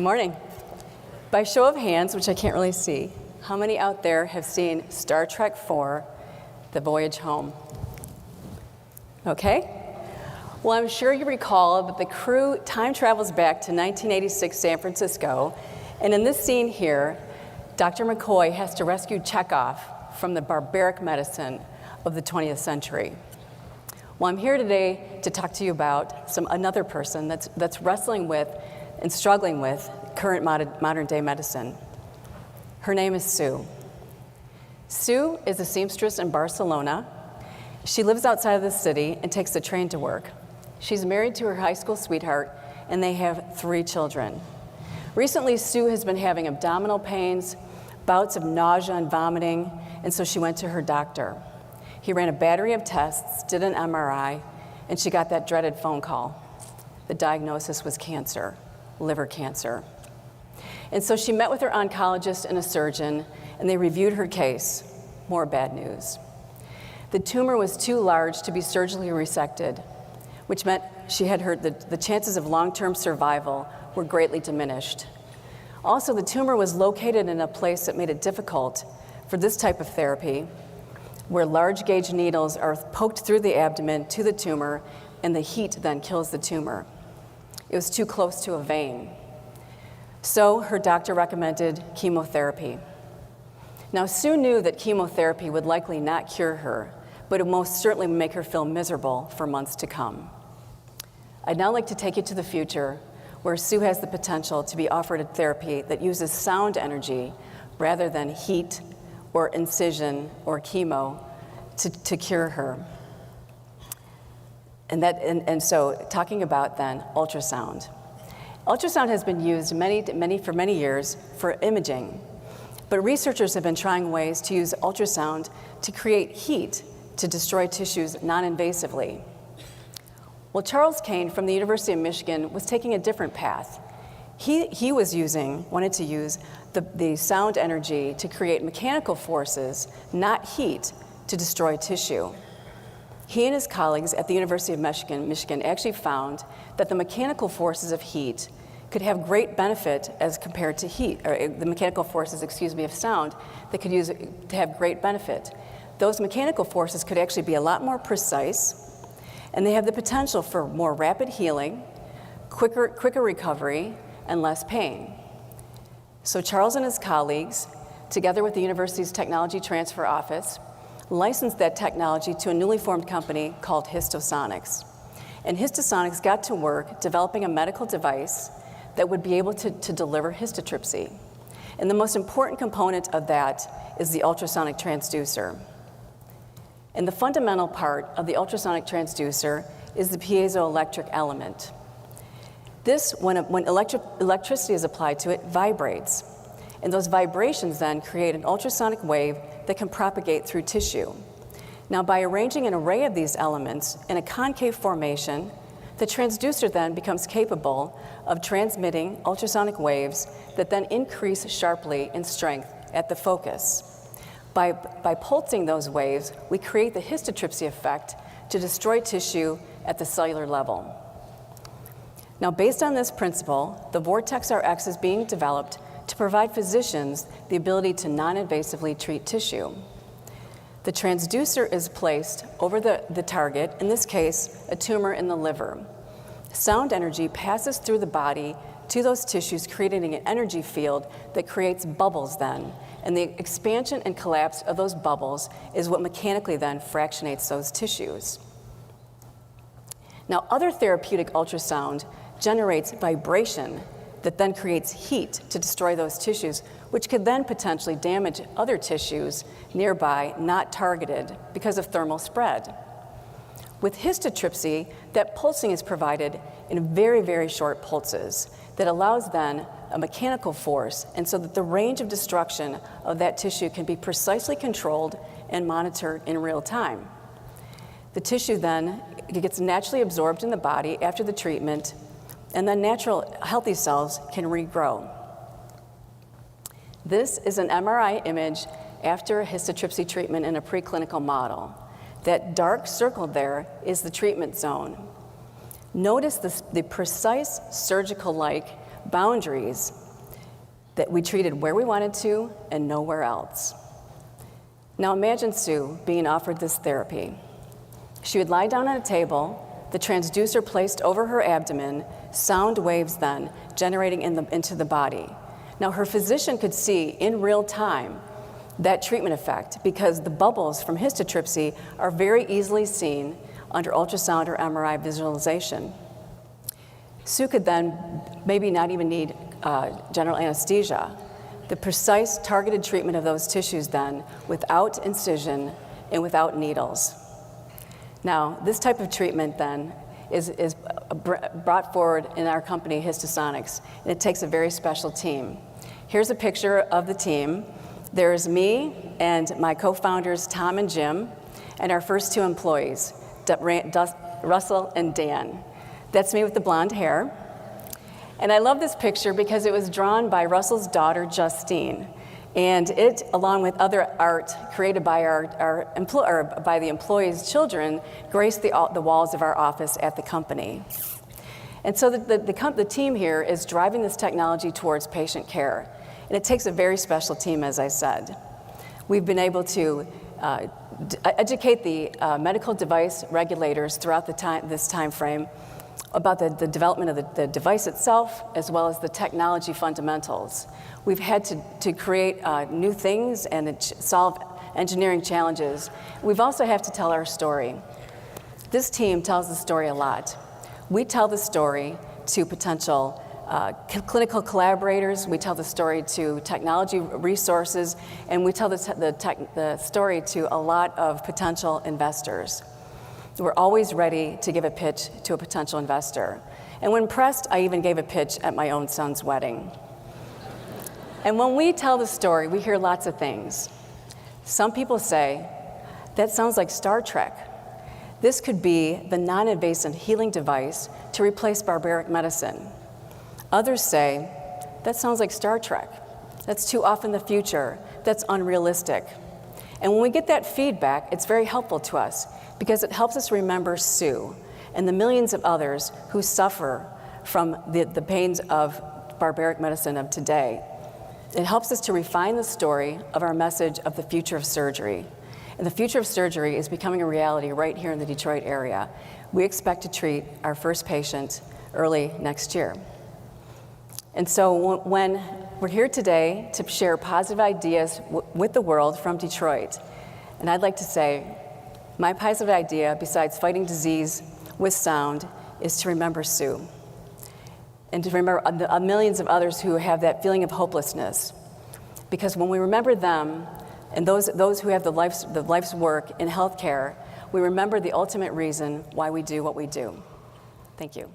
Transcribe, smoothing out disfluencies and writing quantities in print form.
morning. By show of hands, which I can't really see, how many out there have seen Star Trek IV, The Voyage Home? Okay. Well, I'm sure you recall that the crew time travels back to 1986 San Francisco, and in this scene here, Dr. McCoy has to rescue Chekhov from the barbaric medicine of the 20th century. Well, I'm here today to talk to you about another person that's wrestling with and struggling with current modern day medicine. Her name is Sue. Sue is a seamstress in Barcelona. She lives outside of the city and takes the train to work. She's married to her high school sweetheart, and they have 3 children. Recently, Sue has been having abdominal pains, bouts of nausea and vomiting, and so she went to her doctor. He ran a battery of tests, did an MRI, and she got that dreaded phone call. The diagnosis was cancer, liver cancer. And so she met with her oncologist and a surgeon, and they reviewed her case. More bad news. The tumor was too large to be surgically resected, which meant she had the chances of long-term survival were greatly diminished. Also, the tumor was located in a place that made it difficult for this type of therapy, where large gauge needles are poked through the abdomen to the tumor, and the heat then kills the tumor. It was too close to a vein. So her doctor recommended chemotherapy. Now, Sue knew that chemotherapy would likely not cure her, but it most certainly would make her feel miserable for months to come. I'd now like to take you to the future, where Sue has the potential to be offered a therapy that uses sound energy rather than heat or incision or chemo to cure her. And so talking about then ultrasound. Ultrasound has been used for many years for imaging, but researchers have been trying ways to use ultrasound to create heat to destroy tissues non-invasively. Well, Charles Kane from the University of Michigan was taking a different path. He wanted to use the sound energy to create mechanical forces, not heat, to destroy tissue. He and his colleagues at the University of Michigan actually found that the mechanical forces of heat could have great benefit as compared to heat, or the mechanical forces, of sound, that could use to have great benefit. Those mechanical forces could actually be a lot more precise, and they have the potential for more rapid healing, quicker recovery, and less pain. So Charles and his colleagues, together with the university's technology transfer office, licensed that technology to a newly formed company called Histosonics. And Histosonics got to work developing a medical device that would be able to deliver histotripsy. And the most important component of that is the ultrasonic transducer. And the fundamental part of the ultrasonic transducer is the piezoelectric element. This, when electricity is applied to it, vibrates. And those vibrations then create an ultrasonic wave that can propagate through tissue. Now, by arranging an array of these elements in a concave formation, the transducer then becomes capable of transmitting ultrasonic waves that then increase sharply in strength at the focus. By pulsing those waves, we create the histotripsy effect to destroy tissue at the cellular level. Now, based on this principle, the Vortex RX is being developed to provide physicians the ability to non-invasively treat tissue. The transducer is placed over the target, in this case, a tumor in the liver. Sound energy passes through the body to those tissues, creating an energy field that creates bubbles then. And the expansion and collapse of those bubbles is what mechanically then fractionates those tissues. Now, other therapeutic ultrasound generates vibration that then creates heat to destroy those tissues, which could then potentially damage other tissues nearby not targeted because of thermal spread. With histotripsy, that pulsing is provided in very, very short pulses that allows then a mechanical force, and so that the range of destruction of that tissue can be precisely controlled and monitored in real time. The tissue then gets naturally absorbed in the body after the treatment, and then natural healthy cells can regrow. This is an MRI image after a histotripsy treatment in a preclinical model. That dark circle there is the treatment zone. Notice the precise surgical-like boundaries that we treated where we wanted to and nowhere else. Now imagine Sue being offered this therapy. She would lie down on a table, the transducer placed over her abdomen, sound waves then generating into the body. Now her physician could see in real time that treatment effect because the bubbles from histotripsy are very easily seen under ultrasound or MRI visualization. Sue could then maybe not even need general anesthesia. The precise targeted treatment of those tissues then without incision and without needles. Now, this type of treatment then is brought forward in our company, Histosonics, and it takes a very special team. Here's a picture of the team. There's me and my co-founders, Tom and Jim, and our first two employees, Russell and Dan. That's me with the blonde hair. And I love this picture because it was drawn by Russell's daughter, Justine. And it, along with other art created by by the employees' children, graced the walls of our office at the company. And so the team here is driving this technology towards patient care. And it takes a very special team, as I said. We've been able to educate the medical device regulators throughout this time frame about the development of the device itself, as well as the technology fundamentals. We've had to create new things and solve engineering challenges. We've also had to tell our story. This team tells the story a lot. We tell the story to potential clinical collaborators, we tell the story to technology resources, and we tell the story to a lot of potential investors. We're always ready to give a pitch to a potential investor. And when pressed, I even gave a pitch at my own son's wedding. And when we tell the story, we hear lots of things. Some people say, that sounds like Star Trek. This could be the non-invasive healing device to replace barbaric medicine. Others say, that sounds like Star Trek. That's too often the future. That's unrealistic. And when we get that feedback, it's very helpful to us because it helps us remember Sue and the millions of others who suffer from the pains of barbaric medicine of today. It helps us to refine the story of our message of the future of surgery. And the future of surgery is becoming a reality right here in the Detroit area. We expect to treat our first patient early next year. And so when we're here today to share positive ideas with the world from Detroit, and I'd like to say, my positive idea, besides fighting disease with sound, is to remember Sue. And to remember millions of others who have that feeling of hopelessness. Because when we remember them, and those who have the life's work in healthcare, we remember the ultimate reason why we do what we do. Thank you.